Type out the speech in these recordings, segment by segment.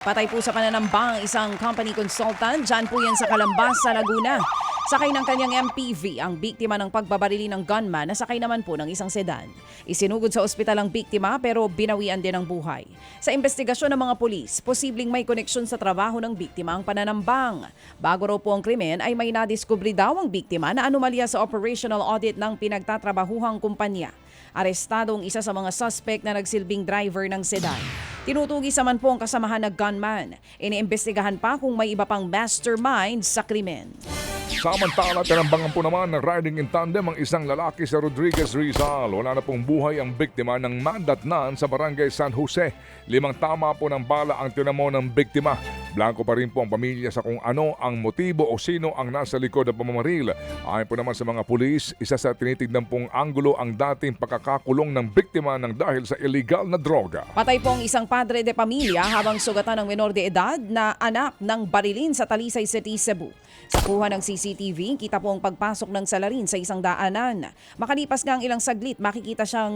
Patay po sa pananambang isang company consultant, dyan po yan sa Calambas, sa Laguna. Sakay ng kanyang MPV ang biktima ng pagbabarili ng gunman na sakay naman po ng isang sedan. Isinugod sa ospital ang biktima pero binawian din ang buhay. Sa investigasyon ng mga pulis, posibleng may koneksyon sa trabaho ng biktima ang pananambang. Bago raw po ang krimen ay may nadiskubre daw ang biktima na anomalya sa operational audit ng pinagtatrabahuhang kumpanya. Arestado ang isa sa mga suspect na nagsilbing driver ng sedan. Tinutugis naman po ang kasamahan na gunman. Iniimbestigahan pa kung may iba pang mastermind sa krimen. Samantala, tinambangan po naman ng riding in tandem ang isang lalaki sa Rodriguez, Rizal. Wala na pong buhay ang biktima ng mandatnan sa barangay San Jose. 5 tama po ng bala ang tinamo ng biktima. Blanco pa rin po ang pamilya sa kung ano ang motibo o sino ang nasa likod ng pamamaril. Ayon po naman sa mga pulis, isa sa tinitignan pong anggulo ang dating pagkakakulong ng biktima ng dahil sa illegal na droga. Patay po ang isang padre de pamilya habang sugatan ng menor de edad na anak ng barilin sa Talisay City, Cebu. Sa kuha ng CCTV, kita po ang pagpasok ng salarin sa isang daanan. Makalipas nga ang ilang saglit, makikita siyang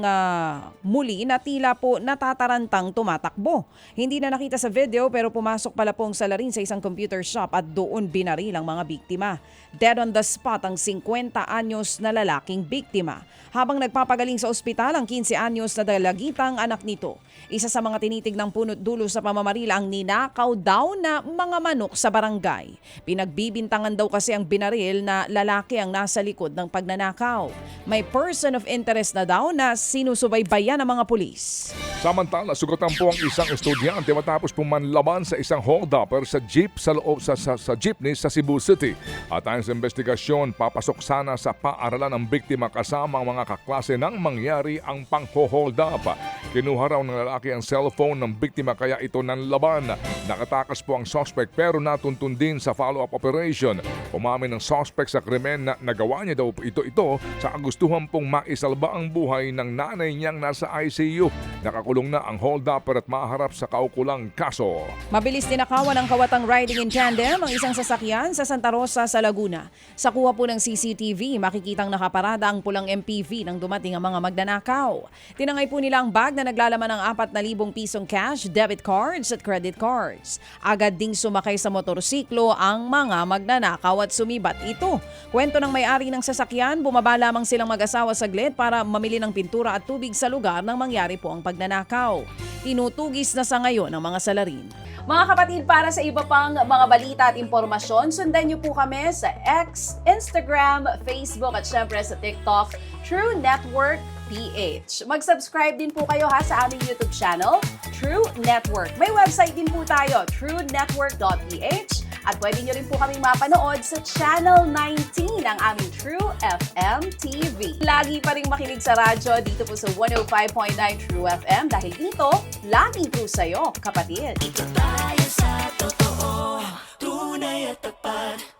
muli na tila po natatarantang tumatakbo. Hindi na nakita sa video pero pumasok pala po ang salarin sa isang computer shop at doon binaril ang mga biktima. Dead on the spot ang 50 anyos na lalaking biktima. Habang nagpapagaling sa ospital ang 15 anyos na dalagitang anak nito. Isa sa mga tinitignang punot dulo sa pamamaril ang ninakaw daw na mga manok sa barangay. Pinagbibintangan daw kasi ang binaril na lalaki ang nasa likod ng pagnanakaw. May person of interest na daw na sinusubaybayan ng mga pulis. Samantala, sugatan po ang isang estudyante matapos pumanlaban sa isang hold-upper sa jeep sa loob sa jeepney sa Cebu City. At ayon sa investigasyon, papasok sana sa paaralan ng biktima kasama ang mga kaklase nang mangyari ang pang-hold up. Kinuha raw ng lalaki ang cellphone ng biktima kaya ito nanlaban. Nakatakas po ang suspect pero natuntun din sa follow-up operation. Umamin ng suspect sa krimen na nagawa niya daw ito sa kagustuhan pong maisalba ang buhay ng nanay niyang nasa ICU. Nakakulong na ang hold-upper at maharap sa kaukulang kaso. Mabilis tinakawan ng kawatang riding in tandem ang isang sasakyan sa Santa Rosa sa Laguna. Sa kuha po ng CCTV, makikitang nakaparada ang pulang MPV nang dumating ang mga magnanakaw. Tinangay po nila ang bag na naglalaman ng 4,000 pisong cash, debit cards at credit cards. Agad ding sumakay sa motorsiklo ang mga magnanakaw at sumibat ito. Kwento ng may-ari ng sasakyan, bumaba lamang silang mag-asawa saglit para mamili ng pintura at tubig sa lugar nang mangyari po ang pagnanakaw. Tinutugis na sa ngayon ang mga salarin. Mga kapatid, para sa iba pang mga balita at impormasyon, sundan niyo po kami sa X, Instagram, Facebook at syempre sa TikTok, True Network PH. Mag-subscribe din po kayo sa aming YouTube channel, True Network. May website din po tayo, truenetwork.ph, at pwede niyo rin po kaming mapanood sa Channel 19 ng aming True FM TV. Lagi pa rin makinig sa radyo dito po sa 105.9 True FM dahil dito, laging true sa'yo, kapatid. Tayo sa totoo, tunay at tapat.